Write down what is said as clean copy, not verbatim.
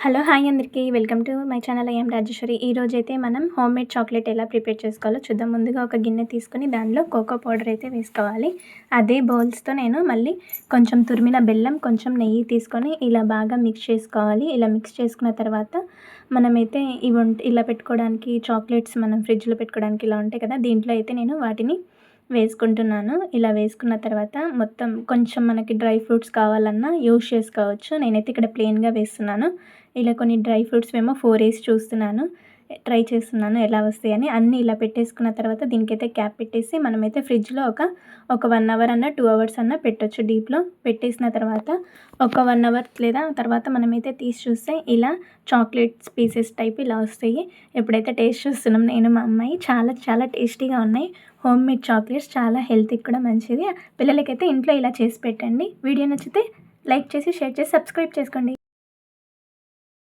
Hello! Hi అందరికీ. Welcome to my channel. I am Rajeshwari. ఈరోజైతే మనం హోమ్‌మేడ్ చాక్లెట్ ఎలా ప్రిపేర్ చేసుకోవాలో చూద్దాం. ముందుగా ఒక గిన్నె తీసుకొని దానిలో కోకో పౌడర్ అయితే వేసుకోవాలి. అదే బౌల్స్‌తో నేను మళ్ళీ కొంచెం తురిమిన బెల్లం, కొంచెం నెయ్యి తీసుకొని ఇలా బాగా మిక్స్ చేసుకోవాలి. ఇలా మిక్స్ చేసుకున్న తర్వాత మనమైతే ఇలా పెట్టుకోవడానికి చాక్లెట్స్ మనం ఫ్రిడ్జ్‌లో పెట్టుకోవడానికి ఇలా ఉంటాయి కదా! దీంట్లో అయితే నేను వాటిని వేసుకుంటున్నాను. ఇలా వేసుకున్న తర్వాత మొత్తం కొంచెం మనకి డ్రై ఫ్రూట్స్ కావాలన్నా యూజ్ చేసుకోవచ్చు. నేనైతే ఇక్కడ ప్లెయిన్‌గా వేస్తున్నాను. ఇలా కొన్ని డ్రై ఫ్రూట్స్‌వేమో 4 ఏసి చూస్తున్నాను. ట్రై చేస్తున్నాను ఎలా వస్తాయని. అన్నీ ఇలా పెట్టేసుకున్న తర్వాత దీనికైతే క్యాప్ పెట్టేసి మనమైతే ఫ్రిడ్జ్‌లో ఒక 1 అవర్ అన్నా, 2 అవర్స్ అన్నా పెట్టొచ్చు డీప్‌లో. పెట్టేసిన తర్వాత ఒక 1 అవర్ లేదా తర్వాత మనమైతే తీసి చూస్తే ఇలా చాక్లెట్స్ పీసెస్ టైప్ ఇలా వస్తాయి. ఎప్పుడైతే టేస్ట్ చూస్తున్నాం నేను, మా అమ్మాయి చాలా చాలా టేస్టీగా ఉన్నాయి. హోమ్‌మేడ్ చాక్లెట్స్ చాలా హెల్త్‌కి కూడా మంచిది. పిల్లలకైతే ఇంట్లో ఇలా చేసి పెట్టండి. వీడియో నచ్చితే లైక్ చేసి, షేర్ చేసి, సబ్స్క్రైబ్ చేసుకోండి.